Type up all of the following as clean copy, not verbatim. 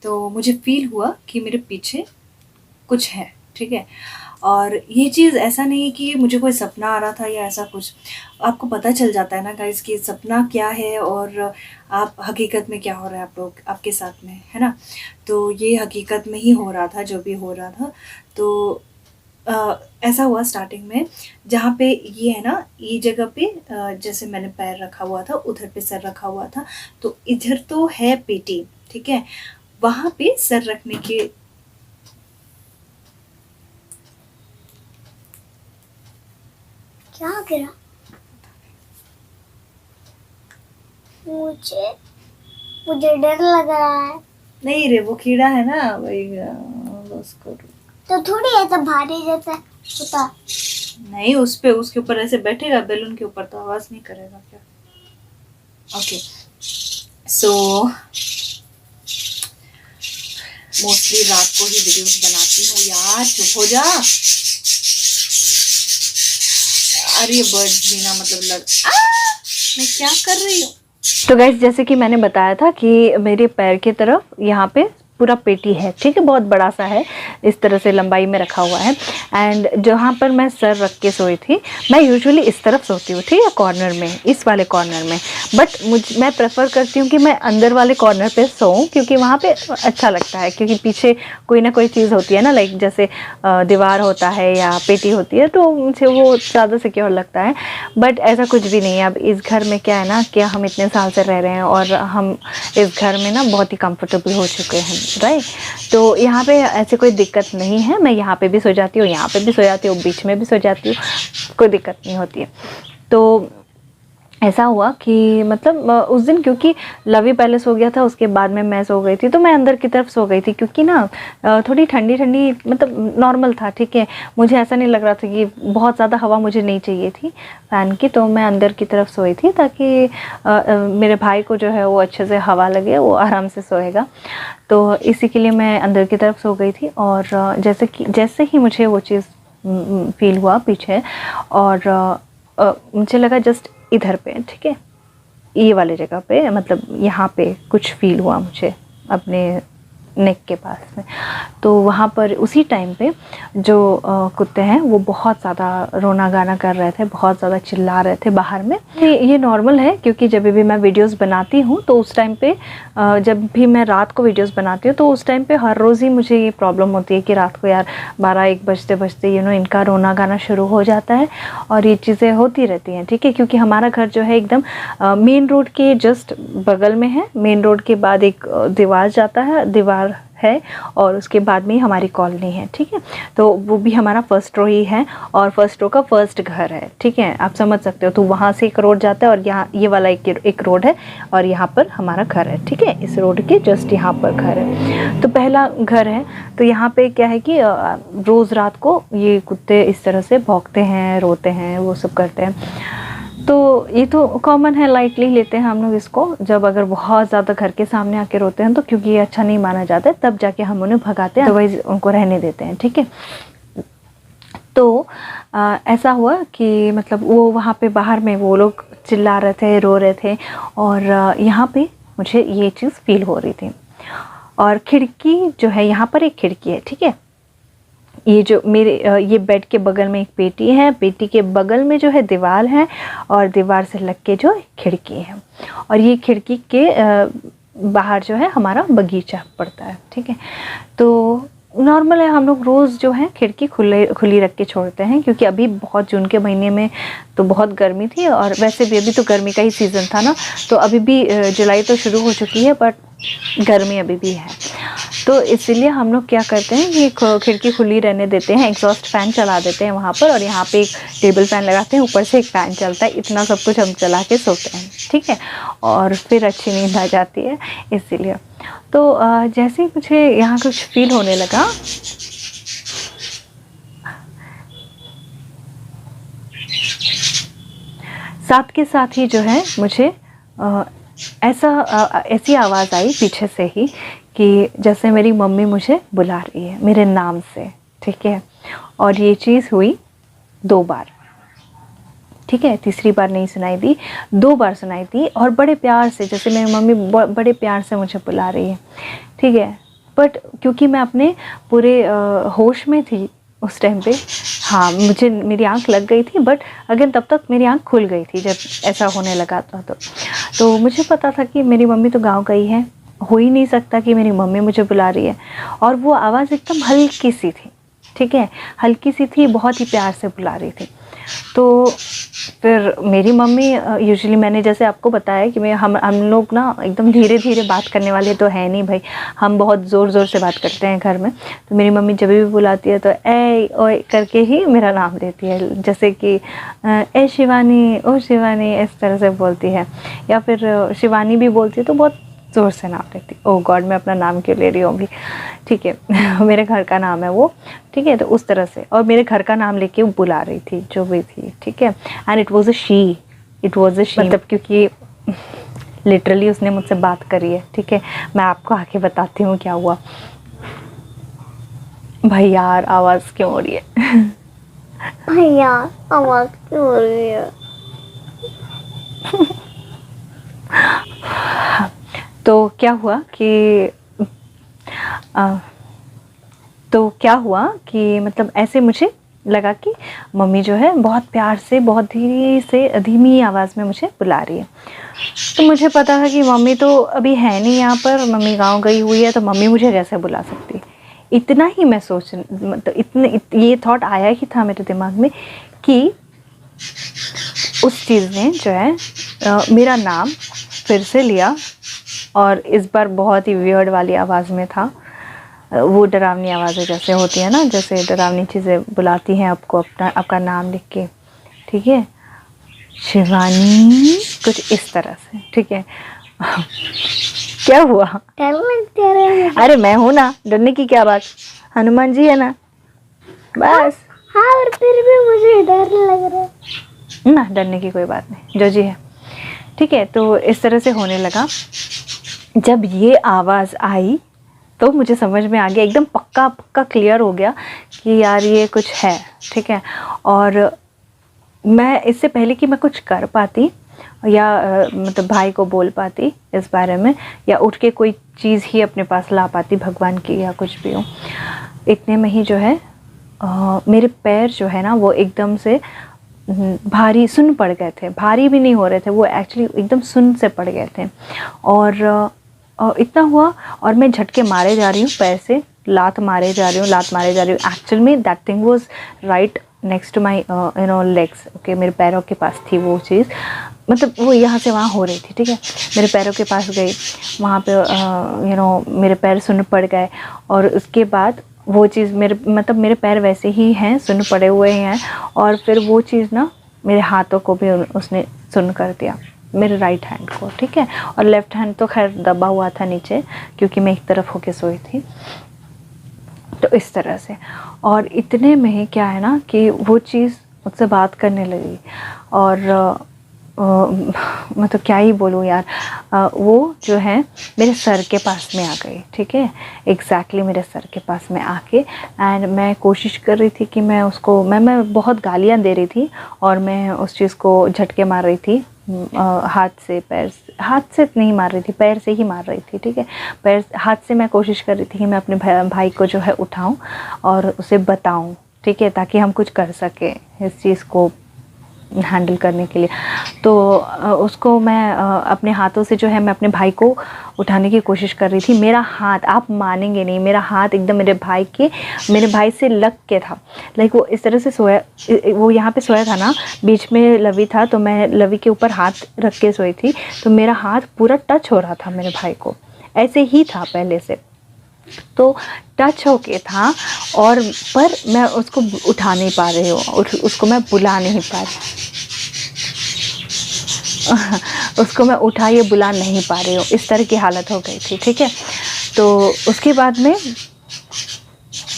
तो मुझे फ़ील हुआ कि मेरे पीछे कुछ है, ठीक है। और ये चीज़ ऐसा नहीं है कि मुझे कोई सपना आ रहा था या ऐसा कुछ। आपको पता चल जाता है ना गाइस कि सपना क्या है और आप हकीकत में क्या हो रहा है आप लोग आपके साथ में, है ना। तो ये हकीकत में ही हो रहा था जो भी हो रहा था। तो ऐसा हुआ स्टार्टिंग में, जहाँ पे ये है ना, ये जगह पे जैसे मैंने पैर रखा हुआ था, उधर पे सर रखा हुआ था, तो इधर तो है पेटी, ठीक है, वहाँ पे सर रखने के क्या गिरा? मुझे मुझे डर लग रहा है। नहीं रे, वो कीड़ा है ना वही, उसको तो थोड़ी ऐसा भारी जैसा होता। नहीं, उस पे उसके ऊपर ऐसे बैठेगा बैलून के ऊपर तो आवाज नहीं करेगा क्या। ओके, सो मोस्टली रात को ही वीडियोस बनाती हूँ यार। चुप हो जा। अरे बर्ड्स भी ना मतलब मैं क्या कर रही हूँ। तो गाइस, जैसे कि मैंने बताया था कि मेरे पैर की तरफ यहाँ पे पूरा पेटी है, ठीक है, बहुत बड़ा सा है, इस तरह से लंबाई में रखा हुआ है। एंड जहाँ पर मैं सर रख के सोई थी, मैं यूजुअली इस तरफ सोती हूँ, ठीक है, कॉर्नर में, इस वाले कॉर्नर में। बट मैं प्रेफर करती हूँ कि मैं अंदर वाले कॉर्नर पे सोऊं, क्योंकि वहाँ पे अच्छा लगता है, क्योंकि पीछे कोई ना कोई चीज़ होती है ना, लाइक जैसे दीवार होता है या पेटी होती है, तो मुझे वो ज़्यादा सिक्योर लगता है। बट ऐसा कुछ भी नहीं है। अब इस घर में क्या है ना कि हम इतने साल से रह रहे हैं और हम इस घर में ना बहुत ही कंफर्टेबल हो चुके हैं, राइट। तो यहाँ पे ऐसे कोई दिक्कत नहीं है। मैं यहाँ पे भी सो जाती हूँ, यहाँ पे भी सो जाती हूँ, बीच में भी सो जाती हूँ, कोई दिक्कत नहीं होती है। तो ऐसा हुआ कि मतलब उस दिन क्योंकि लवी पहले सो गया था, उसके बाद में मैं सो गई थी, तो मैं अंदर की तरफ सो गई थी, क्योंकि ना थोड़ी ठंडी ठंडी मतलब नॉर्मल था, ठीक है। मुझे ऐसा नहीं लग रहा था कि बहुत ज़्यादा हवा मुझे नहीं चाहिए थी फ़ैन की, तो मैं अंदर की तरफ सोई थी ताकि मेरे भाई को जो है वो अच्छे से हवा लगे, वो आराम से सोएगा। तो इसी के लिए मैं अंदर की तरफ सो गई थी। और जैसे ही मुझे वो चीज़ फील हुआ पीछे, और मुझे लगा जस्ट इधर पे, ठीक है, ये वाले जगह पे, मतलब यहाँ पे कुछ फील हुआ मुझे अपने नेक के पास में। तो वहाँ पर उसी टाइम पे जो कुत्ते हैं वो बहुत ज़्यादा रोना गाना कर रहे थे, बहुत ज़्यादा चिल्ला रहे थे बाहर में। ये नॉर्मल है, क्योंकि जब भी मैं वीडियोस बनाती हूँ तो उस टाइम पे जब भी मैं रात को वीडियोस बनाती हूँ तो उस टाइम पे हर रोज़ ही मुझे ये प्रॉब्लम होती है कि रात को यार 12-1 बजते बजते इनका रोना गाना शुरू हो जाता है, और ये चीज़ें होती रहती हैं, ठीक है। क्योंकि हमारा घर जो है एकदम मेन रोड के जस्ट बगल में है। मेन रोड के बाद एक दीवार जाता है, दीवार है, और उसके बाद में ही हमारी कॉलोनी है, ठीक है। तो वो भी हमारा फर्स्ट रो ही है, और फर्स्ट रो का फर्स्ट घर है, ठीक है, आप समझ सकते हो। तो वहाँ से एक रोड जाता है, और यहाँ ये वाला एक रोड है, और यहाँ पर हमारा घर है, ठीक है। इस रोड के जस्ट यहाँ पर घर है, तो पहला घर है। तो यहाँ पे क्या है कि रोज़ रात को ये कुत्ते इस तरह से भौंकते हैं, रोते हैं, वो सब करते हैं। तो ये तो कॉमन है, लाइटली लेते हैं हम लोग इसको। जब अगर बहुत ज़्यादा घर के सामने आके रोते हैं तो क्योंकि ये अच्छा नहीं माना जाता है, तब जाके हम उन्हें भगाते हैं, अदरवाइज उनको रहने देते हैं, ठीक है। तो ऐसा हुआ कि मतलब वो वहाँ पे बाहर में वो लोग चिल्ला रहे थे, रो रहे थे, और यहाँ पे मुझे ये चीज़ फील हो रही थी। और खिड़की जो है, यहाँ पर एक खिड़की है, ठीक है। ये जो मेरे ये बेड के बगल में एक पेटी है, पेटी के बगल में जो है दीवार है, और दीवार से लग के जो खिड़की है, और ये खिड़की के बाहर जो है हमारा बगीचा पड़ता है, ठीक है। तो नॉर्मल है, हम लोग रोज़ जो है खिड़की खुली रख के छोड़ते हैं, क्योंकि अभी बहुत जून के महीने में तो बहुत गर्मी थी, और वैसे भी अभी तो गर्मी का ही सीज़न था ना। तो अभी भी जुलाई तो शुरू हो चुकी है, बट गर्मी अभी भी है। तो इसीलिए हम लोग क्या करते हैं कि खिड़की खुली रहने देते हैं, एग्जॉस्ट फ़ैन चला देते हैं वहाँ पर, और यहाँ पे एक टेबल फ़ैन लगाते हैं, ऊपर से एक फ़ैन चलता है, इतना सब कुछ हम चला के सोते हैं, ठीक है। और फिर अच्छी नींद आ जाती है इसीलिए। तो जैसे ही मुझे यहाँ कुछ फील होने लगा, साथ के साथ ही जो है मुझे ऐसी आवाज़ आई पीछे से ही कि जैसे मेरी मम्मी मुझे बुला रही है मेरे नाम से, ठीक है। और ये चीज़ हुई 2 बार, ठीक है, तीसरी बार नहीं सुनाई दी, 2 बार सुनाई दी, और बड़े प्यार से, जैसे मेरी मम्मी बड़े प्यार से मुझे बुला रही है, ठीक है। बट क्योंकि मैं अपने पूरे होश में थी उस टाइम पे, हाँ मुझे मेरी आंख लग गई थी, बट अगेन तब तक मेरी आंख खुल गई थी जब ऐसा होने लगा था। तो मुझे पता था कि मेरी मम्मी तो गांव गई है, हो ही नहीं सकता कि मेरी मम्मी मुझे बुला रही है। और वो आवाज़ एकदम हल्की सी थी, ठीक है, हल्की सी थी, बहुत ही प्यार से बुला रही थी। तो फिर मेरी मम्मी यूजुअली मैंने जैसे आपको बताया कि हम लोग ना एकदम धीरे धीरे बात करने वाले तो है नहीं भाई, हम बहुत ज़ोर ज़ोर से बात करते हैं घर में। तो मेरी मम्मी जब भी बुलाती है तो ए ओए करके ही मेरा नाम देती है, जैसे कि ए शिवानी, ओ शिवानी, इस तरह से बोलती है। या फिर शिवानी भी बोलती है तो बहुत ज़ोर से नाम लेती। ओह गॉड, मैं अपना नाम क्यों ले रही होंगी, ठीक है मेरे घर का नाम है वो, ठीक है। तो उस तरह से, और मेरे घर का नाम लेके वो बुला रही थी जो भी थी, ठीक है। And it was a she, मतलब क्योंकि लिटरली उसने मुझसे बात करी है, ठीक है। मैं आपको आके बताती हूँ क्या हुआ। भाई यार आवाज़ क्यों हो रही है भाई यार आवाज़ क्यों हो रही है? तो क्या हुआ कि मतलब ऐसे मुझे लगा कि मम्मी जो है बहुत प्यार से, बहुत धीरे से, धीमी आवाज़ में मुझे बुला रही है। तो मुझे पता था कि मम्मी तो अभी है नहीं यहाँ पर, मम्मी गांव गई हुई है, तो मम्मी मुझे कैसे बुला सकती। इतना ही मैं मतलब ये थॉट आया ही था मेरे दिमाग में कि उस चीज़ ने जो है मेरा नाम फिर से लिया, और इस बार बहुत ही वियर्ड वाली आवाज़ में था। वो डरावनी आवाज़ें जैसे होती है ना, जैसे डरावनी चीज़ें बुलाती हैं आपको आपका नाम लिख के, ठीक है, शिवानी, कुछ इस तरह से, ठीक है क्या हुआ? अरे मैं हूँ ना, डरने की क्या बात, हनुमान जी है ना, बस। हाँ और फिर भी मुझे डर लग रहा है ना, डरने की कोई बात नहीं, जो जी है, ठीक है। तो इस तरह से होने लगा। जब ये आवाज़ आई तो मुझे समझ में आ गया, एकदम पक्का पक्का क्लियर हो गया कि यार ये कुछ है, ठीक है। और मैं इससे पहले कि मैं कुछ कर पाती या मतलब भाई को बोल पाती इस बारे में, या उठ के कोई चीज़ ही अपने पास ला पाती भगवान की या कुछ भी हो, इतने में ही जो है मेरे पैर जो है ना वो एकदम से भारी सुन्न पड़ गए थे। भारी भी नहीं हो रहे थे वो, एक्चुअली एकदम सुन्न से पड़ गए थे। और इतना हुआ, और मैं झटके मारे जा रही हूँ पैर से, लात मारे जा रही हूँ। एक्चुअल में that thing was right next to my legs, okay, मेरे पैरों के पास थी वो चीज़, मतलब वो यहाँ से वहाँ हो रही थी, ठीक है। मेरे पैरों के पास गई, वहाँ पे मेरे पैर सुन्न पड़ गए, और उसके बाद वो चीज़ मेरे पैर वैसे ही हैं, सुन्न पड़े हुए हैं, और फिर वो चीज़ ना मेरे हाथों को भी उसने सुन्न कर दिया, मेरे राइट हैंड को, ठीक है। और लेफ़्ट हैंड तो खैर दबा हुआ था नीचे, क्योंकि मैं एक तरफ होके सोई थी। तो इस तरह से, और इतने में ही क्या है ना कि वो चीज़ मुझसे बात करने लगी, और मतलब क्या ही बोलूँ यार, वो जो है मेरे सर के पास में आ गई, ठीक है, एग्जैक्टली मेरे सर के पास में आके। एंड मैं कोशिश कर रही थी कि मैं उसको, मैं बहुत गालियाँ दे रही थी, और मैं उस चीज़ को झटके मार रही थी, हाथ से नहीं मार रही थी, पैर से ही मार रही थी, ठीक है। हाथ से मैं कोशिश कर रही थी कि मैं अपने भाई को जो है उठाऊं और उसे बताऊं, ठीक है, ताकि हम कुछ कर सकें इस चीज़ को हैंडल करने के लिए। तो उसको मैं अपने हाथों से जो है मैं अपने भाई को उठाने की कोशिश कर रही थी। मेरा हाथ, आप मानेंगे नहीं, मेरा हाथ एकदम मेरे भाई से लग के था, लाइक वो इस तरह से सोया, वो यहाँ पे सोया था ना, बीच में लवी था, तो मैं लवी के ऊपर हाथ रख के सोई थी, तो मेरा हाथ पूरा टच हो रहा था मेरे भाई को, ऐसे ही था पहले से, तो टच होके था, और पर मैं उसको उठा नहीं पा रही हूँ, उसको मैं बुला नहीं पा रही उसको मैं उठाए बुला नहीं पा रही हूँ, इस तरह की हालत हो गई थी, ठीक है। तो उसके बाद में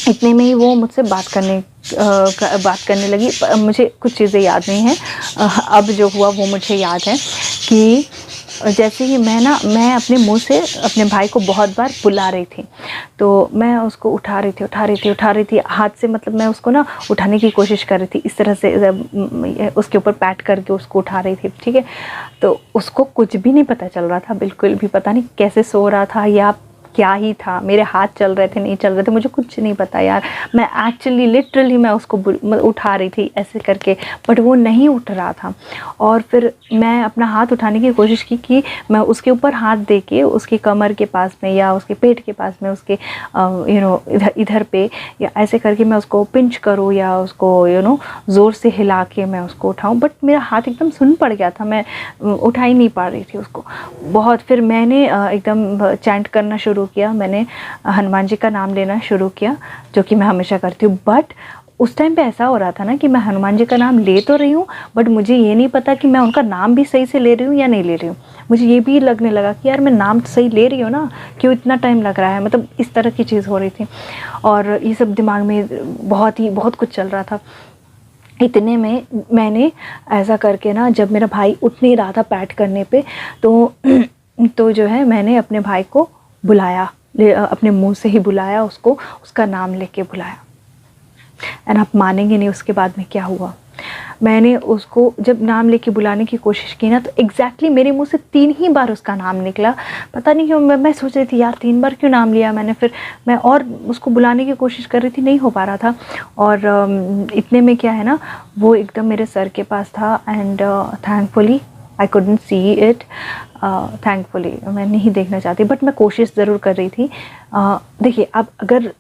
इतने में ही वो मुझसे बात करने लगी। मुझे कुछ चीज़ें याद नहीं हैं, अब जो हुआ वो मुझे याद है कि जैसे ही मैं अपने मुंह से अपने भाई को बहुत बार बुला रही थी, तो मैं उसको उठा रही थी हाथ से, मतलब मैं उसको ना उठाने की कोशिश कर रही थी, इस तरह से उसके ऊपर पैट करके उसको उठा रही थी, ठीक है। तो उसको कुछ भी नहीं पता चल रहा था, बिल्कुल भी पता नहीं कैसे सो रहा था या क्या ही था, मेरे हाथ चल रहे थे नहीं चल रहे थे, मुझे कुछ नहीं पता यार। मैं एक्चुअली लिटरली मैं उसको उठा रही थी ऐसे करके, बट वो नहीं उठ रहा था। और फिर मैं अपना हाथ उठाने की कोशिश की कि मैं उसके ऊपर हाथ दे के उसके कमर के पास में या उसके पेट के पास में, उसके इधर पे, या ऐसे करके मैं उसको पिंच करूँ या उसको ज़ोर से हिला के मैं उसको उठाऊँ। बट मेरा हाथ एकदम सुन्न पड़ गया था, मैं उठा ही नहीं पा रही थी उसको बहुत। फिर मैंने एकदम चैंट करना शुरू किया, मैंने हनुमान जी का नाम लेना शुरू किया, जो कि मैं हमेशा करती हूँ। बट उस टाइम पे ऐसा हो रहा था ना कि मैं हनुमान जी का नाम ले तो रही हूँ, बट मुझे ये नहीं पता कि मैं उनका नाम भी सही से ले रही हूँ या नहीं ले रही हूँ। मुझे ये भी लगने लगा कि यार मैं नाम तो सही ले रही हूँ ना, क्यों इतना टाइम लग रहा है, मतलब इस तरह की चीज़ हो रही थी। और ये सब दिमाग में बहुत कुछ चल रहा था। इतने में मैंने ऐसा करके ना, जब मेरा भाई उठ नहीं रहा था पैट करने पे, तो जो है मैंने अपने भाई को बुलाया, अपने मुंह से ही बुलाया उसको, उसका नाम लेके बुलाया। एंड आप मानेंगे नहीं उसके बाद में क्या हुआ। मैंने उसको जब नाम लेके बुलाने की कोशिश की ना, तो एग्जैक्टली मेरे मुंह से 3 ही बार उसका नाम निकला। पता नहीं क्यों मैं सोच रही थी यार 3 बार क्यों नाम लिया मैंने। फिर मैं और उसको बुलाने की कोशिश कर रही थी, नहीं हो पा रहा था। और इतने में क्या है ना, वो एकदम मेरे सर के पास था। And thankfully I couldn't see it. Thankfully मैं नहीं देखना चाहती, बट मैं कोशिश ज़रूर कर रही थी। देखिए, अब अगर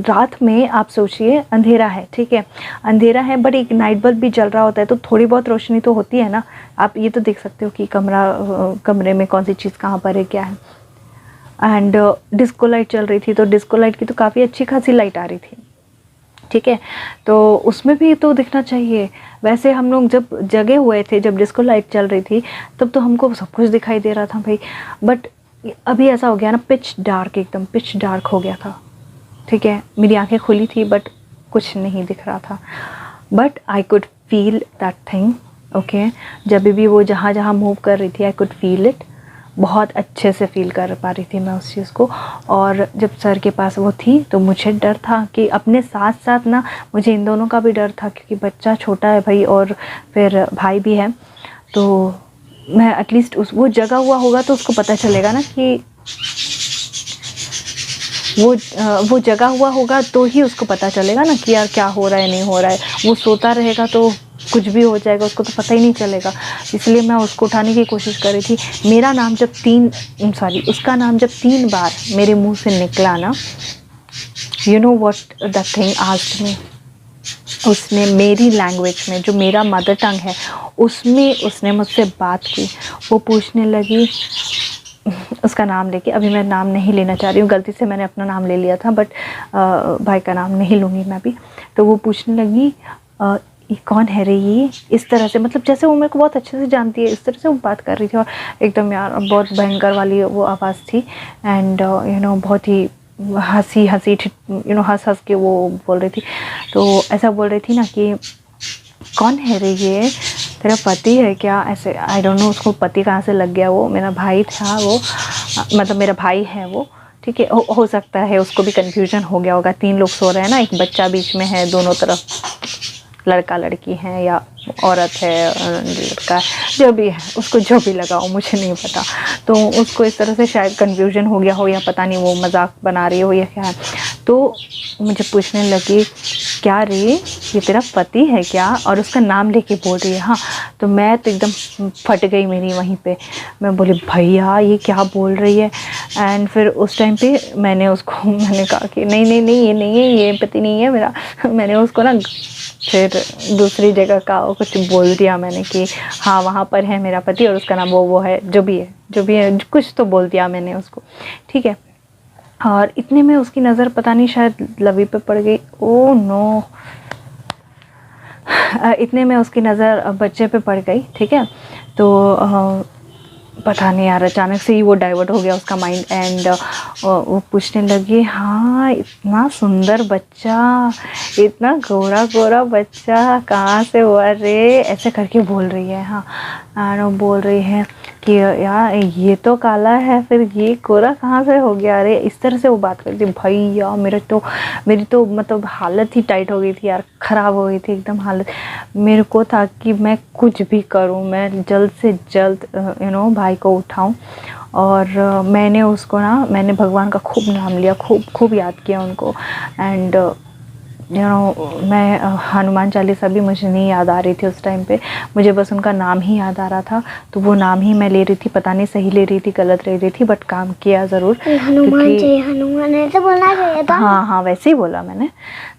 रात में आप सोचिए अंधेरा है, ठीक है, अंधेरा है, बट एक नाइट बल्ब भी जल रहा होता है, तो थोड़ी बहुत रोशनी तो होती है ना। आप ये तो देख सकते हो कि कमरे में कौन सी चीज़ कहाँ पर है, क्या है। एंड डिस्को लाइट चल रही थी, तो डिस्को लाइट की तो काफ़ी अच्छी खासी लाइट आ रही थी, ठीक है, तो उसमें भी तो दिखना चाहिए। वैसे हम लोग जब जगे हुए थे, जब डिस्को लाइट चल रही थी, तब तो हमको सब कुछ दिखाई दे रहा था भाई। बट अभी ऐसा हो गया ना, पिच डार्क, एकदम पिच डार्क हो गया था, ठीक है। मेरी आंखें खुली थी, बट कुछ नहीं दिख रहा था। But I could feel that thing, okay. जब भी वो जहाँ जहाँ मूव कर रही थी, आई कुड फील इट, बहुत अच्छे से फील कर पा रही थी मैं उस चीज़ को। और जब सर के पास वो थी, तो मुझे डर था कि अपने साथ साथ ना, मुझे इन दोनों का भी डर था, क्योंकि बच्चा छोटा है भाई, और फिर भाई भी है। तो मैं एटलीस्ट वो जगा हुआ होगा तो उसको पता चलेगा ना कि वो जगा हुआ होगा, तो ही उसको पता चलेगा ना कि यार क्या हो रहा है, नहीं हो रहा है। वो सोता रहेगा तो कुछ भी हो जाएगा, उसको तो पता ही नहीं चलेगा। इसलिए मैं उसको उठाने की कोशिश कर रही थी। मेरा नाम जब उसका नाम जब 3 बार मेरे मुंह से निकला ना, you know what the thing asked me. उसने मेरी लैंग्वेज में, जो मेरा मदर टंग है, उसमें उसने मुझसे बात की। वो पूछने लगी, उसका नाम लेके, अभी मैं नाम नहीं लेना चाह रही हूँ, गलती से मैंने अपना नाम ले लिया था, बट भाई का नाम नहीं लूँगी मैं भी। तो वो पूछने लगी, ये कौन है रे ये, इस तरह से, मतलब जैसे वो मेरे को बहुत अच्छे से जानती है, इस तरह से वो बात कर रही थी। और एकदम यार बहुत भयंकर वाली वो आवाज़ थी। एंड बहुत ही हंसी हंस के वो बोल रही थी। तो ऐसा बोल रही थी ना कि कौन है रे ये, तेरा पति है क्या, ऐसे। आई डोंट नो उसको पति कहाँ से लग गया। वो मेरा भाई था, वो मतलब मेरा भाई है वो, ठीक है। हो सकता है उसको भी कन्फ्यूजन हो गया होगा। 3 लोग सो रहे हैं ना, एक बच्चा बीच में है, दोनों तरफ लड़का लड़की है या औरत है लड़का, जो भी है, उसको जो भी लगा हो, मुझे नहीं पता। तो उसको इस तरह से शायद कन्फ्यूजन हो गया हो, या पता नहीं वो मजाक बना रही हो या क्या है। तो मुझे पूछने लगी, क्या रे ये तेरा पति है क्या, और उसका नाम लेके बोल रही है। हाँ, तो मैं तो एकदम फट गई मेरी वहीं पे। मैं बोली भैया ये क्या बोल रही है। एंड फिर उस टाइम पे मैंने कहा कि नहीं नहीं नहीं, ये नहीं है, ये पति नहीं है मेरा। मैंने उसको ना फिर दूसरी जगह का कुछ बोल दिया मैंने कि हाँ वहाँ पर है मेरा पति, और उसका नाम वो है, जो भी है, कुछ तो बोल दिया मैंने उसको, ठीक है। और इतने में उसकी नज़र पता नहीं शायद लवी पे पड़ गई। ओह नो, इतने में उसकी नज़र बच्चे पे पड़ गई, ठीक है। तो पता नहीं यार, अचानक से ही वो डाइवर्ट हो गया उसका माइंड। एंड वो पूछने लगी, हाँ इतना सुंदर बच्चा, इतना गोरा गोरा बच्चा कहाँ से हुआ रे, ऐसे करके बोल रही है। हाँ, एंड वो बोल रही है कि यार ये तो काला है, फिर ये गोरा कहाँ से हो गया रे, इस तरह से वो बात करती। भैया मेरी तो मतलब हालत ही टाइट हो गई थी यार, ख़राब हो गई थी एकदम हालत। मेरे को था कि मैं कुछ भी करूं, मैं जल्द से जल्द भाई को उठाऊं और मैंने उसको ना, मैंने भगवान का खूब नाम लिया, खूब याद किया उनको। एंड मैं हनुमान चालीसा भी मुझे नहीं याद आ रही थी उस टाइम पे, मुझे बस उनका नाम ही याद आ रहा था। तो वो नाम ही मैं ले रही थी, पता नहीं सही ले रही थी गलत ले रही थी, बट काम किया ज़रूर। हनुमान जी, हनुमान ऐसे बोलना चाहिए था। हाँ वैसे ही बोला मैंने।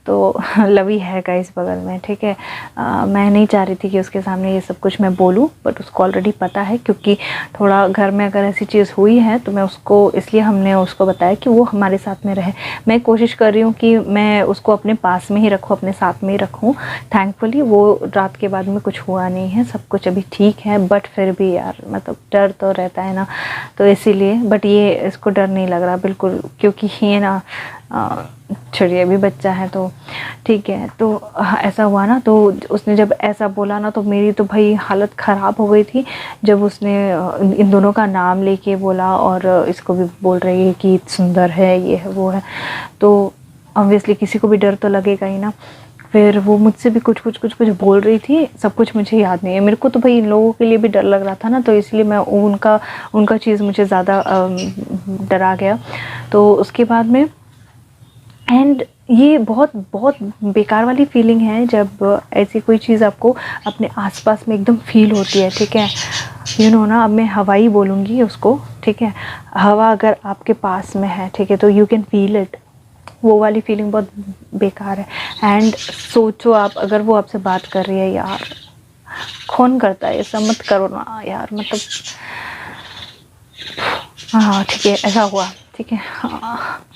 तो लवी है गाइस बगल में, ठीक है। मैं नहीं चाह रही थी कि उसके सामने ये सब कुछ मैं बोलूं, बट उसको ऑलरेडी पता है, क्योंकि थोड़ा घर में अगर ऐसी चीज़ हुई है तो मैं उसको, इसलिए हमने उसको बताया कि वो हमारे साथ में रहे। मैं कोशिश कर रही हूँ कि मैं उसको अपने पास में ही रखूँ, अपने साथ में ही रखूँ। थैंकफुली वो रात के बाद में कुछ हुआ नहीं है, सब कुछ अभी ठीक है। बट फिर भी यार मतलब डर तो रहता है ना, तो इसीलिए। बट ये इसको डर नहीं लग रहा बिल्कुल, क्योंकि ये ना छोड़िए अभी बच्चा है तो ठीक है। तो ऐसा हुआ ना, तो उसने जब ऐसा बोला ना, तो मेरी तो भाई हालत ख़राब हो गई थी। जब उसने इन दोनों का नाम लेके बोला, और इसको भी बोल रही है कि सुंदर है, ये है वो है, तो ऑब्वियसली किसी को भी डर तो लगेगा ही ना। फिर वो मुझसे भी कुछ बोल रही थी, सब कुछ मुझे याद नहीं है। मेरे को तो भाई इन लोगों के लिए भी डर लग रहा था ना, तो इसलिए मैं उनका चीज़ मुझे ज़्यादा डरा गया। तो उसके बाद में एंड ये बहुत बेकार वाली फीलिंग है जब ऐसी कोई चीज़ आपको अपने आसपास में एकदम फील होती है, ठीक है। यू नो ना, अब मैं हवा ही बोलूँगी उसको, ठीक है। हवा अगर आपके पास में है, ठीक है, तो यू कैन फील इट। वो वाली फीलिंग बहुत बेकार है। एंड सोचो आप, अगर वो आपसे बात कर रही है, यार कौन करता है ऐसा, मत करो ना यार, मतलब हाँ ठीक है, ऐसा हुआ, ठीक है। हाँ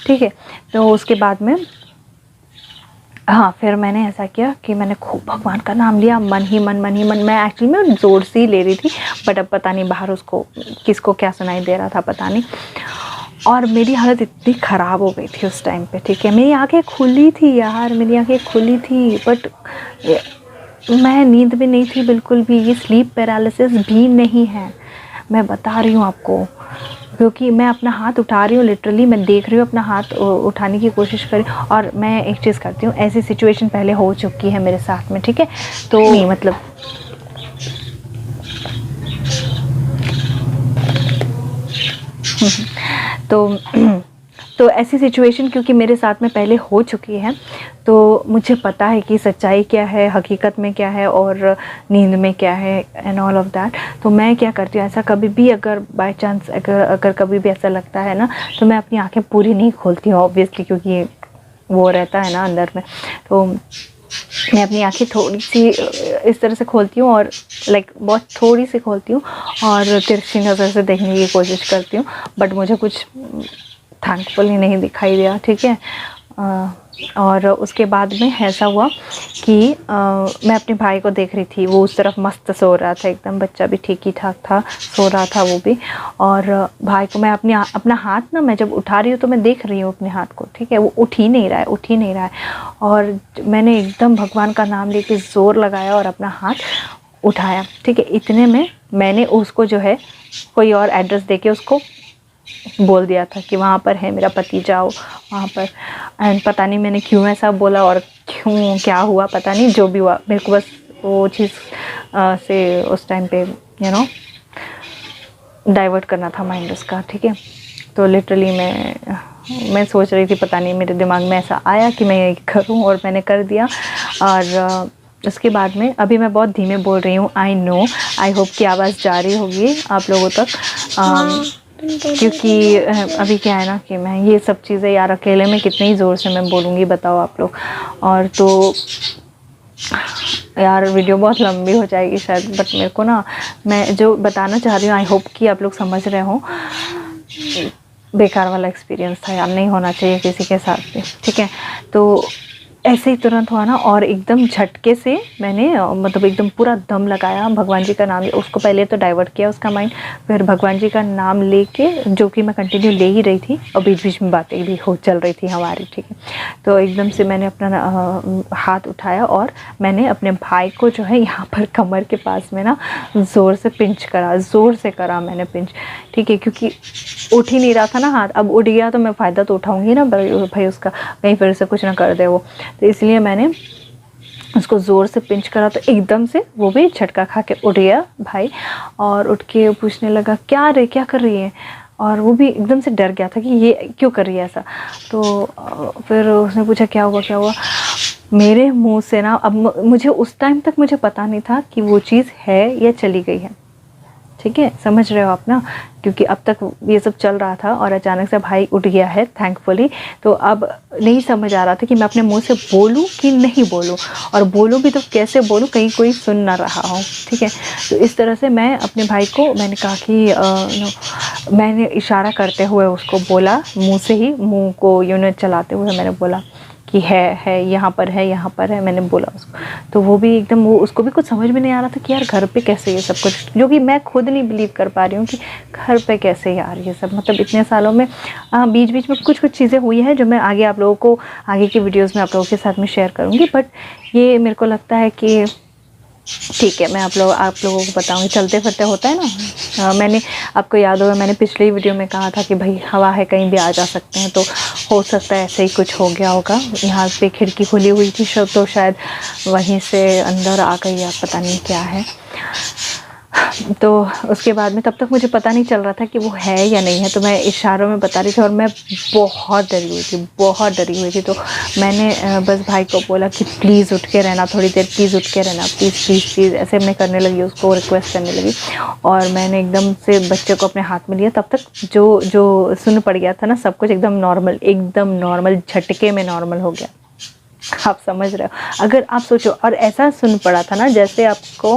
ठीक है। तो उसके बाद में हाँ, फिर मैंने ऐसा किया कि मैंने खूब भगवान का नाम लिया, मन ही मन मैं एक्चुअली में ज़ोर से ही ले रही थी, बट अब पता नहीं बाहर उसको किसको क्या सुनाई दे रहा था, पता नहीं। और मेरी हालत इतनी ख़राब हो गई थी उस टाइम पे, ठीक है। मेरी आंखें खुली थी यार, मेरी आंखें खुली थी, बट मैं नींद में नहीं थी बिल्कुल भी। ये स्लीप पैरालिसिस भी नहीं है, मैं बता रही हूँ आपको, क्योंकि मैं अपना हाथ उठा रही हूँ, लिटरली मैं देख रही हूँ अपना हाथ उठाने की कोशिश कर रही हूँ। और मैं एक चीज़ करती हूँ, ऐसी सिचुएशन पहले हो चुकी है मेरे साथ में, ठीक है। तो नहीं मतलब तो ऐसी सिचुएशन क्योंकि मेरे साथ में पहले हो चुकी है, तो मुझे पता है कि सच्चाई क्या है, हकीकत में क्या है, और नींद में क्या है, एंड ऑल ऑफ दैट। तो मैं क्या करती हूँ, ऐसा कभी भी अगर बाय चांस अगर कभी भी ऐसा लगता है ना, तो मैं अपनी आंखें पूरी नहीं खोलती हूँ ऑब्वियसली, क्योंकि वो रहता है ना अंदर में। तो मैं अपनी आंखें थोड़ी सी इस तरह से खोलती हूँ, और लाइक बहुत थोड़ी सी खोलती हूँ, और तिरछी नज़र से देखने की कोशिश करती हूँ, बट मुझे कुछ थैंकफुली नहीं दिखाई दिया, ठीक है। और उसके बाद में ऐसा हुआ कि मैं अपने भाई को देख रही थी, वो उस तरफ मस्त सो रहा था एकदम, बच्चा भी ठीक ही ठाक था, सो रहा था वो भी। और भाई को मैं अपना हाथ ना, मैं जब उठा रही हूँ तो मैं देख रही हूँ अपने हाथ को, ठीक है, वो उठ ही नहीं रहा है। और मैंने एकदम भगवान का नाम लेके ज़ोर लगाया और अपना हाथ उठाया, ठीक है। इतने में मैंने उसको जो है कोई और एड्रेस देके उसको बोल दिया था कि वहाँ पर है मेरा पति, जाओ वहाँ पर। एंड पता नहीं मैंने क्यों ऐसा बोला और क्यों क्या हुआ, पता नहीं, जो भी हुआ, मेरे को बस वो चीज़ से उस टाइम पे डाइवर्ट करना था माइंड उसका, ठीक है। तो लिटरली मैं सोच रही थी, पता नहीं मेरे दिमाग में ऐसा आया कि मैं ये करूं, और मैंने कर दिया। और उसके बाद में अभी मैं बहुत धीमे बोल रही हूँ, आई नो, आई होप कि आवाज़ जा रही होगी आप लोगों तक। क्योंकि अभी क्या है ना कि मैं ये सब चीज़ें यार अकेले में कितनी ही ज़ोर से मैं बोलूँगी, बताओ आप लोग। और तो यार वीडियो बहुत लंबी हो जाएगी शायद, बट मेरे को ना, मैं जो बताना चाह रही हूँ, आई होप कि आप लोग समझ रहे हो। बेकार वाला एक्सपीरियंस था यार, नहीं होना चाहिए किसी के साथ भी, ठीक है। तो ऐसे ही तुरंत हुआ ना, और एकदम झटके से मैंने मतलब एकदम पूरा दम लगाया, भगवान जी का नाम, उसको पहले तो डाइवर्ट किया उसका माइंड, फिर भगवान जी का नाम लेके, जो कि मैं कंटिन्यू ले ही रही थी, और बीच बीच में बातें भी चल रही थी हमारी, ठीक है। तो एकदम से मैंने अपना हाथ उठाया, और मैंने अपने भाई को जो है यहाँ पर कमर के पास में ना ज़ोर से पिंच करा, ज़ोर से करा मैंने पिंच, ठीक है, क्योंकि उठ ही नहीं रहा था ना हाथ। अब उठ गया तो मैं फ़ायदा तो उठाऊँगी ना भाई उसका, कहीं फिर से कुछ ना कर दे वो। तो इसलिए मैंने उसको ज़ोर से पिंच करा तो एकदम से वो भी झटका खा के उठ गया भाई, और उठ के पूछने लगा क्या रे, क्या कर रही है। और वो भी एकदम से डर गया था कि ये क्यों कर रही है ऐसा। तो फिर उसने पूछा क्या हुआ क्या हुआ। मेरे मुंह से ना, अब मुझे उस टाइम तक मुझे पता नहीं था कि वो चीज़ है या चली गई है, ठीक है, समझ रहे हो आप ना, क्योंकि अब तक ये सब चल रहा था और अचानक से भाई उठ गया है थैंकफुली। तो अब नहीं समझ आ रहा था कि मैं अपने मुंह से बोलूं कि नहीं बोलूं, और बोलूं भी तो कैसे बोलूं, कहीं कोई सुन ना रहा हो, ठीक है। तो इस तरह से मैं अपने भाई को, मैंने कहा कि मैंने इशारा करते हुए उसको बोला, मुंह से ही, मुंह को यूँ चलाते हुए मैंने बोला कि है यहाँ पर है, यहाँ पर है, मैंने बोला उसको। तो वो भी एकदम, वो उसको भी कुछ समझ में नहीं आ रहा था कि यार घर पे कैसे ये सब कुछ, जो कि मैं खुद नहीं बिलीव कर पा रही हूँ कि घर पे कैसे यार ये सब, मतलब इतने सालों में। बीच बीच में कुछ कुछ चीज़ें हुई हैं जो मैं आगे आप लोगों को, आगे की वीडियोज़ में आप लोगों के साथ में शेयर करूँगी, बट ये मेरे को लगता है कि ठीक है, मैं आप लोगों को बताऊंगी। चलते फिरते होता है ना, मैंने, आपको याद होगा मैंने पिछले वीडियो में कहा था कि भाई हवा है, कहीं भी आ जा सकते हैं, तो हो सकता है ऐसे ही कुछ हो गया होगा। यहाँ पे खिड़की खुली हुई थी तो शायद वहीं से अंदर आ गई, या पता नहीं क्या है। तो उसके बाद में, तब तक मुझे पता नहीं चल रहा था कि वो है या नहीं है, तो मैं इशारों में बता रही थी, और मैं बहुत डरी हुई थी, बहुत डरी हुई थी। तो मैंने बस भाई को बोला कि प्लीज़ उठ के रहना थोड़ी देर, प्लीज़ उठ के रहना, प्लीज़ प्लीज़ प्लीज़, ऐसे मैं करने लगी, उसको रिक्वेस्ट करने लगी। और मैंने एकदम से बच्चे को अपने हाथ में लिया। तब तक जो सुन पड़ गया था ना, सब कुछ एकदम नॉर्मल झटके में नॉर्मल हो गया। आप समझ रहे हो, अगर आप सोचो, और ऐसा सुन पड़ा था ना जैसे आपको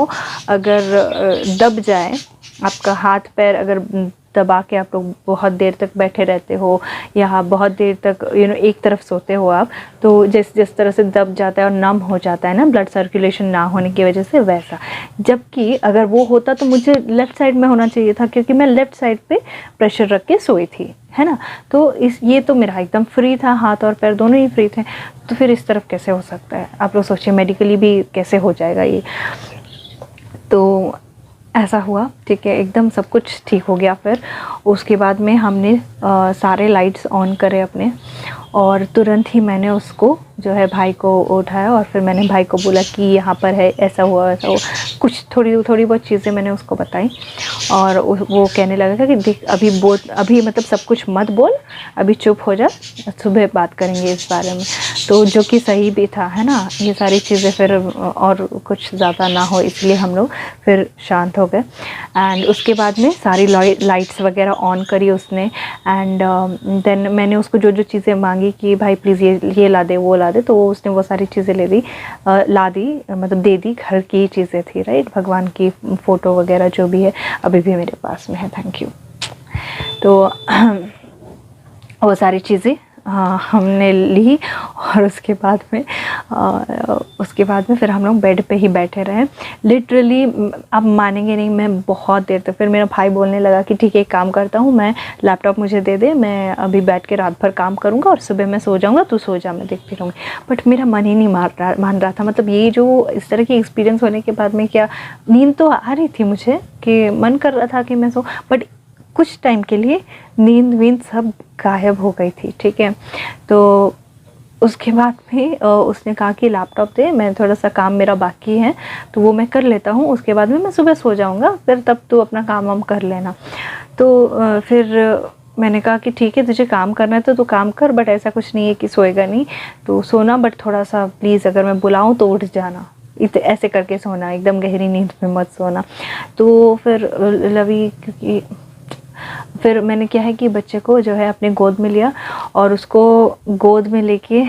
अगर दब जाए आपका हाथ पैर, अगर दबा के आप लोग बहुत देर तक बैठे रहते हो, या बहुत देर तक एक तरफ सोते हो आप, तो जिस तरह से दब जाता है और नम हो जाता है ना, ब्लड सर्कुलेशन ना होने की वजह से, वैसा। जबकि अगर वो होता तो मुझे लेफ़्ट साइड में होना चाहिए था, क्योंकि मैं लेफ़्ट साइड पे प्रेशर रख के सोई थी, है ना। तो ये तो मेरा एकदम फ्री था, हाथ और पैर दोनों ही फ्री थे, तो फिर इस तरफ कैसे हो सकता है, आप लोग सोचिए मेडिकली भी कैसे हो जाएगा ये। तो ऐसा हुआ, ठीक है, एकदम सब कुछ ठीक हो गया। फिर उसके बाद में हमने सारे लाइट्स ऑन करे अपने, और तुरंत ही मैंने उसको जो है भाई को उठाया, और फिर मैंने भाई को बोला कि यहाँ पर है, ऐसा हुआ वैसा हुआ, कुछ थोड़ी बहुत चीज़ें मैंने उसको बताई। और वो कहने लगा था कि देख अभी मतलब सब कुछ मत बोल, अभी चुप हो जा, सुबह बात करेंगे इस बारे में। तो जो कि सही भी था, है ना, ये सारी चीज़ें फिर और कुछ ज़्यादा ना हो, इसलिए हम लोग फिर शांत हो गए। एंड उसके बाद में सारी लाइट्स वगैरह ऑन करी उसने। एंड देन मैंने उसको जो चीज़ें मांगी कि भाई प्लीज़ ये ला दे, वो ला दे, तो उसने वो सारी चीज़ें ला दी, मतलब दे दी। घर की चीज़ें थी, राइट, भगवान की फ़ोटो वगैरह जो भी है अभी भी मेरे पास में है, थैंक यू। तो वो सारी चीज़ें हमने ली, और उसके बाद में फिर हम लोग बेड पे ही बैठे रहे लिटरली। आप मानेंगे नहीं, मैं बहुत देर तक, फिर मेरा भाई बोलने लगा कि ठीक है एक काम करता हूँ, मैं लैपटॉप मुझे दे दे, मैं अभी बैठ के रात भर काम करूँगा और सुबह मैं सो जाऊँगा, तू सो जा, मैं देखती रहूँगी। बट मेरा मन ही नहीं मान रहा था, मतलब ये जो इस तरह की एक्सपीरियंस होने के बाद में, क्या नींद तो आ रही थी मुझे, कि मन कर रहा था कि मैं सो, बट कुछ टाइम के लिए नींद सब गायब हो गई थी, ठीक है। तो उसके बाद में उसने कहा कि लैपटॉप दे, मैं थोड़ा सा काम मेरा बाकी है तो वो मैं कर लेता हूँ, उसके बाद में मैं सुबह सो जाऊँगा, फिर तब तू अपना काम वाम कर लेना। तो फिर मैंने कहा कि ठीक है, तुझे काम करना है तो तू काम कर, बट ऐसा कुछ नहीं है कि सोएगा नहीं, तो सोना, बट थोड़ा सा प्लीज़ अगर मैं बुलाऊँ तो उठ जाना, ऐसे करके सोना, एकदम गहरी नींद में मत सोना। तो फिर लवी, क्योंकि फिर मैंने क्या है कि बच्चे को जो है अपने गोद में लिया, और उसको गोद में लेके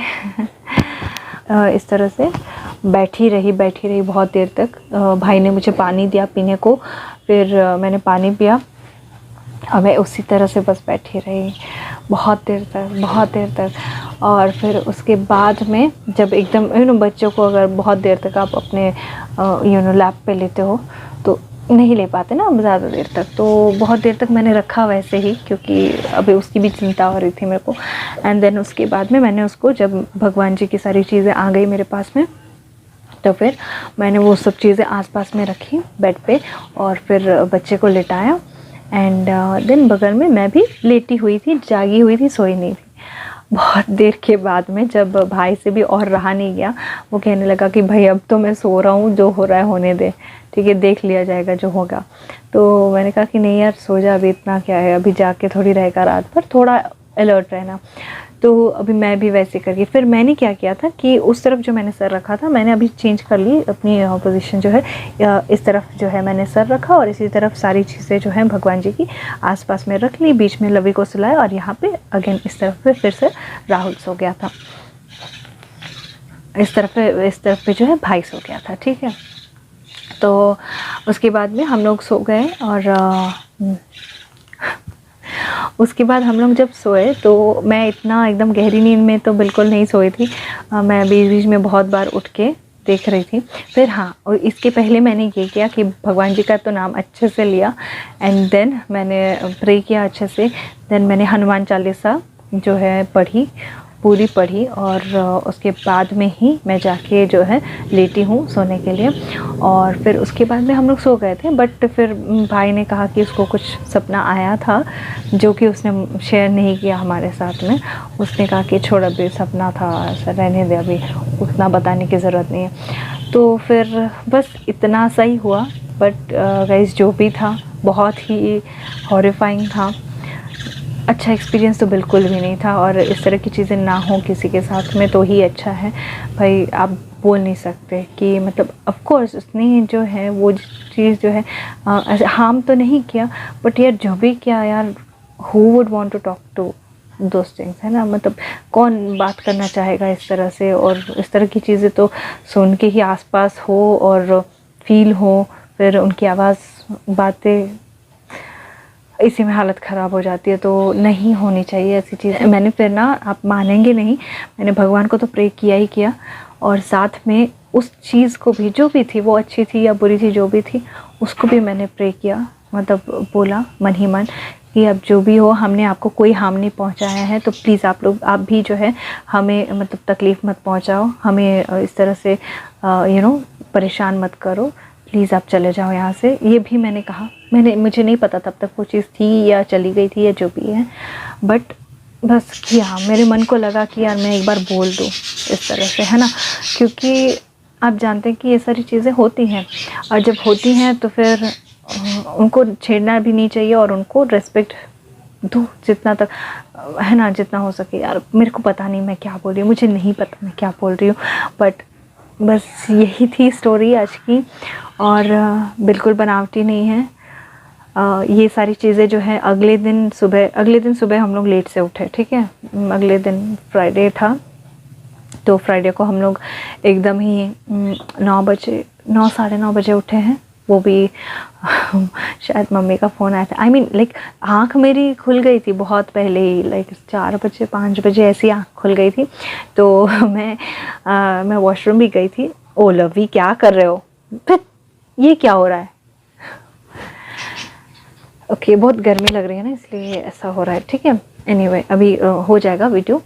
इस तरह से बैठी रही बहुत देर तक। भाई ने मुझे पानी दिया पीने को, फिर मैंने पानी पिया, और मैं उसी तरह से बस बैठी रही बहुत देर तक। और फिर उसके बाद में जब एकदम बच्चों को अगर बहुत देर तक आप अपने लैप पे लेते हो तो नहीं ले पाते ना ज़्यादा देर तक, तो बहुत देर तक मैंने रखा वैसे ही, क्योंकि अभी उसकी भी चिंता हो रही थी मेरे को। एंड देन उसके बाद में मैंने उसको, जब भगवान जी की सारी चीज़ें आ गई मेरे पास में, तो फिर मैंने वो सब चीज़ें आसपास में रखी बेड पे, और फिर बच्चे को लिटाया। एंड देन बगल में मैं भी लेटी हुई थी, जागी हुई थी, सोई नहीं थी। बहुत देर के बाद में जब भाई से भी और रहा नहीं गया, वो कहने लगा कि भाई अब तो मैं सो रहा हूँ, जो हो रहा है होने दे, ठीक है, देख लिया जाएगा जो होगा। तो मैंने कहा कि नहीं यार सो जा, अभी इतना क्या है, अभी जाके थोड़ी रहेगा रात भर, थोड़ा अलर्ट रहना। तो अभी मैं भी वैसे करके फिर मैंने क्या किया था कि उस तरफ जो मैंने सर रखा था, मैंने अभी चेंज कर ली अपनी पोजीशन जो है, इस तरफ जो है मैंने सर रखा और इसी तरफ सारी चीज़ें जो हैं भगवान जी की आसपास में रख ली, बीच में लवी को सुलाया और यहाँ पे अगेन इस तरफ पे फिर से राहुल सो गया था, इस तरफ पे जो है भाई सो गया था, ठीक है। तो उसके बाद में हम लोग सो गए और उसके बाद हम लोग जब सोए तो मैं इतना एकदम गहरी नींद में तो बिल्कुल नहीं सोई थी, मैं बीच बीच में बहुत बार उठ के देख रही थी। फिर हाँ, और इसके पहले मैंने ये किया कि भगवान जी का तो नाम अच्छे से लिया एंड देन मैंने प्रे किया अच्छे से, देन मैंने हनुमान चालीसा जो है पढ़ी, पूरी पढ़ी और उसके बाद में ही मैं जाके जो है लेटी हूँ सोने के लिए। और फिर उसके बाद में हम लोग सो गए थे, बट फिर भाई ने कहा कि उसको कुछ सपना आया था जो कि उसने शेयर नहीं किया हमारे साथ में। उसने कहा कि छोड़ अभी सपना था, ऐसा रहने दे, अभी उतना बताने की ज़रूरत नहीं है। तो फिर बस इतना सही हुआ, बट गाइस जो भी था बहुत ही हॉरिफाइंग था, अच्छा एक्सपीरियंस तो बिल्कुल भी नहीं था। और इस तरह की चीज़ें ना हो किसी के साथ में तो ही अच्छा है भाई। आप बोल नहीं सकते कि मतलब ऑफ कोर्स उसने जो है वो चीज़ जो है हार्म तो नहीं किया, बट यार जो भी किया यार, who would want to talk to those things, है ना। मतलब कौन बात करना चाहेगा इस तरह से, और इस तरह की चीज़ें तो सुन के ही आसपास हो और फील हो, फिर उनकी आवाज़ बातें, इसी में हालत ख़राब हो जाती है। तो नहीं होनी चाहिए ऐसी चीज़। मैंने फिर ना, आप मानेंगे नहीं, मैंने भगवान को तो प्रे किया ही किया और साथ में उस चीज़ को भी, जो भी थी वो अच्छी थी या बुरी थी, जो भी थी उसको भी मैंने प्रे किया, मतलब बोला मन ही मन कि अब जो भी हो, हमने आपको कोई हार्म नहीं पहुंचाया है, तो प्लीज़ आप लोग, आप भी जो है हमें मतलब तकलीफ़ मत पहुंचाओ, हमें इस तरह से परेशान मत करो, प्लीज़ आप चले जाओ यहाँ से। ये भी मैंने कहा। मुझे नहीं पता तब तक वो चीज़ थी या चली गई थी या जो भी है, बट बस किया, मेरे मन को लगा कि यार मैं एक बार बोल दूँ इस तरह से, है ना। क्योंकि आप जानते हैं कि ये सारी चीज़ें होती हैं और जब होती हैं तो फिर उनको छेड़ना भी नहीं चाहिए और उनको रेस्पेक्ट दो जितना तक, है ना, जितना हो सके। यार मेरे को पता नहीं मैं क्या बोल रही हूँ, मुझे नहीं पता मैं क्या बोल रही हूँ, बट बस यही थी स्टोरी आज की। और बिल्कुल बनावटी नहीं है। ये सारी चीज़ें जो है अगले दिन सुबह हम लोग लेट से उठे, ठीक है। अगले दिन फ्राइडे था, तो फ्राइडे को हम लोग एकदम ही 9 साढ़े 9 बजे उठे हैं। वो भी शायद मम्मी का फ़ोन आया था। आई मीन लाइक आँख मेरी खुल गई थी बहुत पहले ही, लाइक 4 बजे 5 बजे ऐसी आँख खुल गई थी। तो मैं वॉशरूम भी गई थी। ओ लवी क्या कर रहे हो, फिर ये क्या हो रहा है। ओके, बहुत गर्मी लग रही है ना, इसलिए ऐसा हो रहा है, ठीक है। एनीवे अभी हो जाएगा वीडियो।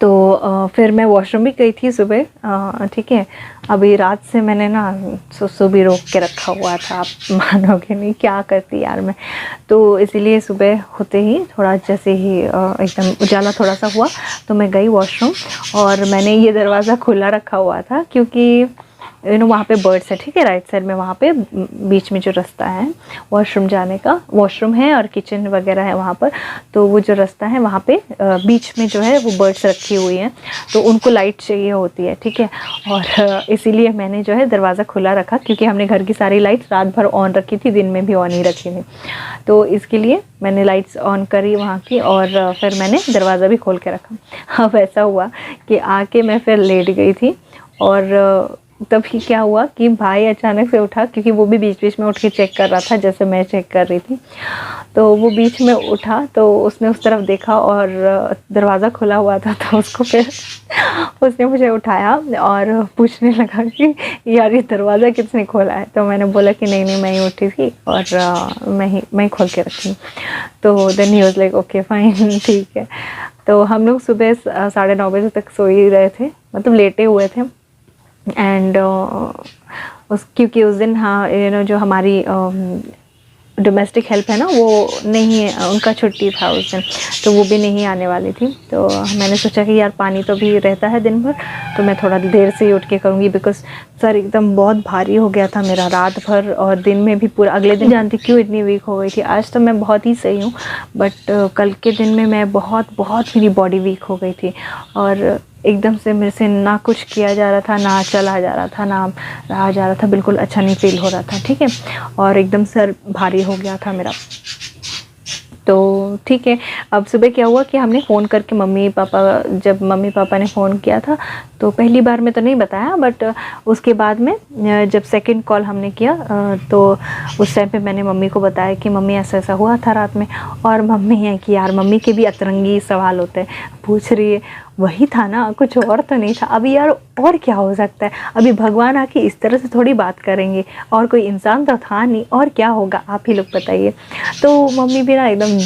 तो फिर मैं वॉशरूम भी गई थी सुबह, ठीक है। अभी रात से मैंने ना सुसु भी रोक के रखा हुआ था, आप मानोगे नहीं क्या करती यार मैं। तो इसीलिए सुबह होते ही थोड़ा जैसे ही एकदम उजाला थोड़ा सा हुआ तो मैं गई वॉशरूम, और मैंने ये दरवाज़ा खुला रखा हुआ था क्योंकि वहाँ पे बर्ड्स है, ठीक है। राइट साइड में वहाँ पे बीच में जो रास्ता है वॉशरूम जाने का, वॉशरूम है और किचन वगैरह है वहाँ पर, तो वो जो रास्ता है वहाँ पे बीच में जो है वो बर्ड्स रखी हुई हैं, तो उनको लाइट चाहिए होती है, ठीक है। और इसीलिए मैंने जो है दरवाज़ा खुला रखा, क्योंकि हमने घर की सारी लाइट्स रात भर ऑन रखी थी, दिन में भी ऑन ही रखी थी, तो इसके लिए मैंने लाइट्स ऑन करी वहाँ की, और फिर मैंने दरवाज़ा भी खोल के रखा। अब ऐसा हुआ कि आके मैं फिर लेट गई थी, और तभी क्या हुआ कि भाई अचानक से उठा, क्योंकि वो भी बीच बीच में उठ के चेक कर रहा था जैसे मैं चेक कर रही थी। तो वो बीच में उठा तो उसने उस तरफ देखा और दरवाज़ा खुला हुआ था, तो उसको फिर उसने मुझे उठाया और पूछने लगा कि यार ये दरवाज़ा किसने खोला है। तो मैंने बोला कि नहीं मैं ही उठी थी और मैं ही खोल के रखी। तो then he was like okay fine, ठीक है। तो हम लोग सुबह 9:30 बजे तक सो ही रहे थे, मतलब लेटे हुए थे। एंड क्योंकि उस दिन हाँ जो हमारी डोमेस्टिक हेल्प है ना, वो नहीं है, उनका छुट्टी था उस दिन, तो वो भी नहीं आने वाली थी। तो मैंने सोचा कि यार पानी तो भी रहता है दिन भर, तो मैं थोड़ा देर से ही उठ के करूँगी, बिकॉज़ सर एकदम बहुत भारी हो गया था मेरा रात भर, और दिन में भी पूरा अगले दिन जानती क्यों इतनी वीक हो गई थी। आज तो मैं बहुत ही सही हूँ, बट कल के दिन में मैं बहुत मेरी बॉडी वीक हो गई थी, और एकदम से मेरे से ना कुछ किया जा रहा था, ना चला जा रहा था, ना रहा जा रहा था, बिल्कुल अच्छा नहीं फील हो रहा था, ठीक है। और एकदम सर भारी हो गया था मेरा। तो ठीक है, अब सुबह क्या हुआ कि हमने फ़ोन करके जब मम्मी पापा ने फ़ोन किया था, तो पहली बार में तो नहीं बताया, बट उसके बाद में जब सेकंड कॉल हमने किया, तो उस टाइम पे मैंने मम्मी को बताया कि मम्मी ऐसा ऐसा हुआ था रात में। और मम्मी है कि यार, मम्मी के भी अतरंगी सवाल होते हैं, पूछ रही है वही था ना, कुछ और तो नहीं था। अभी यार और क्या हो सकता है, अभी भगवान आके इस तरह से थोड़ी बात करेंगे, और कोई इंसान तो था नहीं, और क्या होगा आप ही लोग बताइए। तो मम्मी भी ना एकदम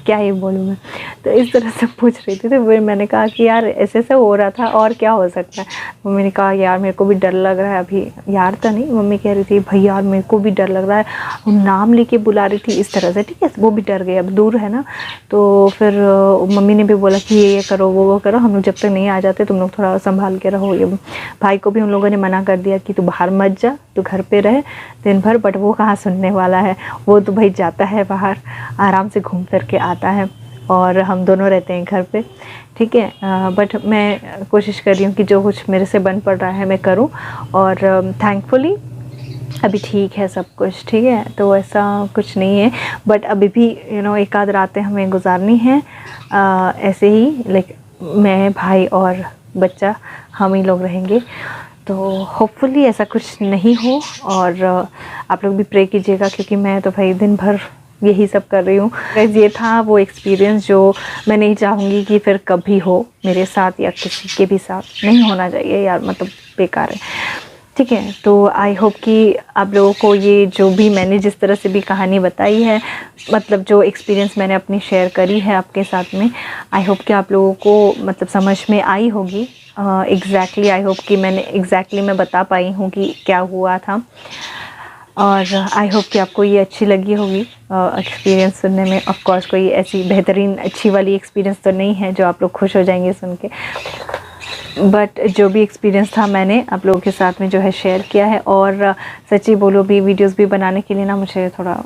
क्या ही बोलूँ मैं, तो इस तरह से पूछ रही थी। तो फिर मैंने कहा कि यार ऐसे ऐसे हो रहा था, और क्या हो सकता है। मम्मी ने कहा यार मेरे को भी डर लग रहा है अभी। यार तो नहीं, मम्मी कह रही थी भाई यार मेरे को भी डर लग रहा है, वो नाम लेके बुला रही थी इस तरह से, ठीक है, वो भी डर गई, अब दूर है ना। तो फिर मम्मी ने भी बोला कि ये करो वो करो, हम लोग जब तक नहीं आ जाते तुम लोग थोड़ा संभाल के रहो। ये भाई को भी उन लोगों ने मना कर दिया कि तू बाहर मत जा, तू घर पे रहे दिन भर, बट वो कहाँ सुनने वाला है, वो तो भाई जाता है बाहर, आराम से घूम फिर के आता है, और हम दोनों रहते हैं घर पे, ठीक है। बट मैं कोशिश कर रही हूँ कि जो कुछ मेरे से बन पड़ रहा है मैं करूँ, और थैंकफुली अभी ठीक है सब कुछ, ठीक है। तो ऐसा कुछ नहीं है, बट अभी भी एक आध रातें हमें गुजारनी है ऐसे ही, लाइक मैं, भाई और बच्चा, हम ही लोग रहेंगे। तो होपफुली ऐसा कुछ नहीं हो, और आप लोग भी प्रे कीजिएगा, क्योंकि मैं तो भाई दिन भर यही सब कर रही हूँ। गाइस, ये था वो एक्सपीरियंस जो मैं नहीं चाहूँगी कि फिर कभी हो मेरे साथ या किसी के भी साथ। नहीं होना चाहिए यार, मतलब बेकार है, ठीक है। तो आई होप कि आप लोगों को ये जो भी मैंने जिस तरह से भी कहानी बताई है, मतलब जो एक्सपीरियंस मैंने अपनी शेयर करी है आपके साथ में, आई होप कि आप लोगों को मतलब समझ में आई होगी। एग्जैक्टली आई होप कि मैंने एग्जैक्टली मैं बता पाई हूँ कि क्या हुआ था, और आई होप कि आपको ये अच्छी लगी होगी एक्सपीरियंस सुनने में। ऑफ कोर्स कोई ऐसी बेहतरीन अच्छी वाली एक्सपीरियंस तो नहीं है जो आप लोग खुश हो जाएंगे सुन के, बट जो भी एक्सपीरियंस था मैंने आप लोगों के साथ में जो है शेयर किया है। और सच्ची बोलो भी वीडियोस भी बनाने के लिए ना मुझे थोड़ा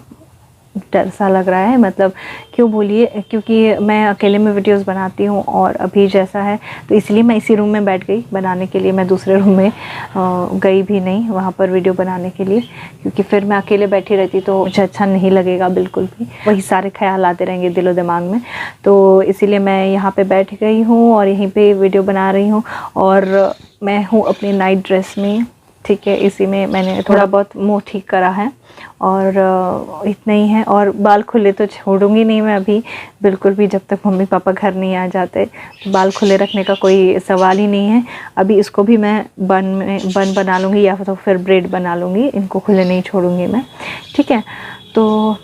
डर सा लग रहा है, मतलब क्यों बोलिए, क्योंकि मैं अकेले में वीडियोस बनाती हूँ, और अभी जैसा है तो इसलिए मैं इसी रूम में बैठ गई बनाने के लिए। मैं दूसरे रूम में गई भी नहीं वहाँ पर वीडियो बनाने के लिए, क्योंकि फिर मैं अकेले बैठी रहती तो मुझे अच्छा नहीं लगेगा बिल्कुल भी, वही सारे ख्याल आते रहेंगे दिलो दिमाग में। तो इसीलिए मैं यहाँ पर बैठ गई हूँ और यहीं पर वीडियो बना रही हूँ, और मैं हूँ अपनी नाइट ड्रेस में, ठीक है। इसी में मैंने थोड़ा बहुत मुंह ठीक करा है, और इतना ही है। और बाल खुले तो छोड़ूंगी नहीं मैं अभी बिल्कुल भी, जब तक मम्मी पापा घर नहीं आ जाते। तो बाल खुले रखने का कोई सवाल ही नहीं है। अभी इसको भी मैं बन बना लूँगी, या तो फिर ब्रेड बना लूँगी, इनको खुले नहीं छोड़ूंगी मैं, ठीक है। तो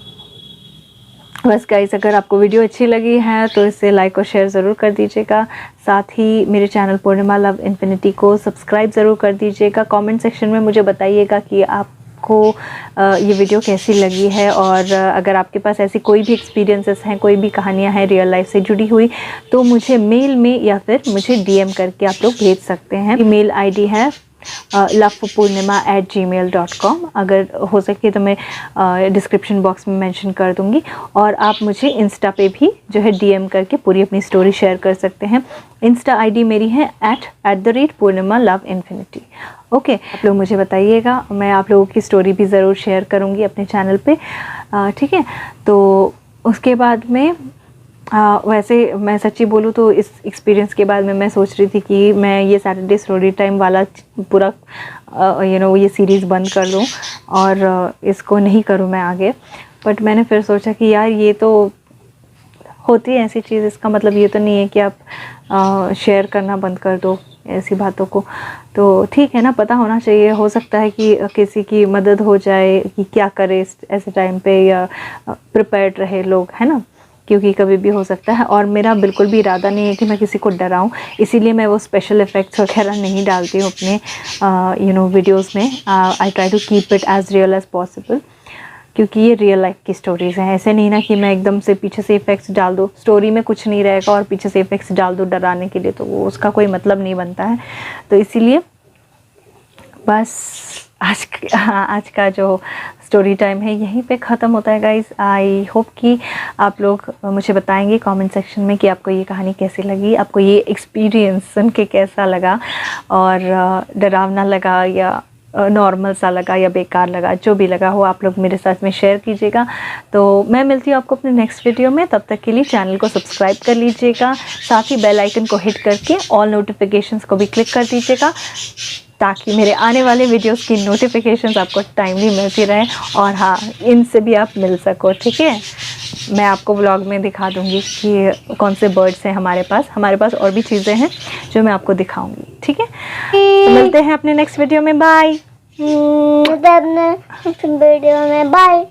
बस गाइस, अगर आपको वीडियो अच्छी लगी है तो इसे लाइक और शेयर ज़रूर कर दीजिएगा। साथ ही मेरे चैनल पूर्णिमा लव इन्फिनिटी को सब्सक्राइब ज़रूर कर दीजिएगा। कमेंट सेक्शन में मुझे बताइएगा कि आपको ये वीडियो कैसी लगी है, और अगर आपके पास ऐसी कोई भी एक्सपीरियंसेस हैं, कोई भी कहानियाँ हैं रियल लाइफ से जुड़ी हुई, तो मुझे मेल में या फिर मुझे DM करके आप लोग भेज सकते हैं। ईमेल ID है loveforpurnima@gmail.com। अगर हो सके तो मैं डिस्क्रिप्शन बॉक्स में मेंशन कर दूंगी, और आप मुझे इंस्टा पे भी जो है DM करके पूरी अपनी स्टोरी शेयर कर सकते हैं। इंस्टा ID मेरी है @purnima_love_infinity। ओके, आप लोग मुझे बताइएगा, मैं आप लोगों की स्टोरी भी ज़रूर शेयर करूँगी अपने चैनल पे, ठीक है। तो उसके बाद में वैसे मैं सच्ची बोलूँ तो इस एक्सपीरियंस के बाद में मैं सोच रही थी कि मैं ये सैटरडे स्टोरी टाइम वाला पूरा ये सीरीज़ बंद कर दूँ, और इसको नहीं करूँ मैं आगे। बट मैंने फिर सोचा कि यार ये तो होती है ऐसी चीज़, इसका मतलब ये तो नहीं है कि आप शेयर करना बंद कर दो ऐसी बातों को। तो ठीक है ना, पता होना चाहिए, हो सकता है कि किसी की मदद हो जाए कि क्या करे ऐसे टाइम पे, या प्रिपेयर्ड रहे लोग, है ना, क्योंकि कभी भी हो सकता है। और मेरा बिल्कुल भी इरादा नहीं है कि मैं किसी को डराऊं, इसीलिए मैं वो स्पेशल इफ़ेक्ट्स वगैरह नहीं डालती हूँ अपने वीडियोस में। I try to keep it as real as possible. क्योंकि ये रियल लाइफ की स्टोरीज हैं। ऐसे नहीं ना कि मैं एकदम से पीछे से इफेक्ट्स डाल दूँ, स्टोरी में कुछ नहीं रहेगा और पीछे से इफेक्ट्स डाल दूँ डराने के लिए, तो वो उसका कोई मतलब नहीं बनता है। तो इसीलिए बस आज का जो स्टोरी टाइम है यहीं पे ख़त्म होता है गाइज़। आई होप कि आप लोग मुझे बताएंगे कमेंट सेक्शन में कि आपको ये कहानी कैसी लगी, आपको ये एक्सपीरियंस सुन के कैसा लगा, और डरावना लगा या नॉर्मल सा लगा या बेकार लगा, जो भी लगा हो आप लोग मेरे साथ में शेयर कीजिएगा। तो मैं मिलती हूँ आपको अपने नेक्स्ट वीडियो में, तब तक के लिए चैनल को सब्सक्राइब कर लीजिएगा, साथ ही बेल आइकन को हिट करके ऑल नोटिफिकेशंस को भी क्लिक कर दीजिएगा, ताकि मेरे आने वाले वीडियोस की नोटिफिकेशंस आपको टाइमली मिलती रहें, और हाँ, इनसे भी आप मिल सको। ठीक है, मैं आपको व्लॉग में दिखा दूँगी कि कौन से बर्ड्स हैं हमारे पास और भी चीज़ें हैं जो मैं आपको दिखाऊंगी। ठीक है, तो मिलते हैं अपने नेक्स्ट वीडियो में। बाय। वीडियो में बाय।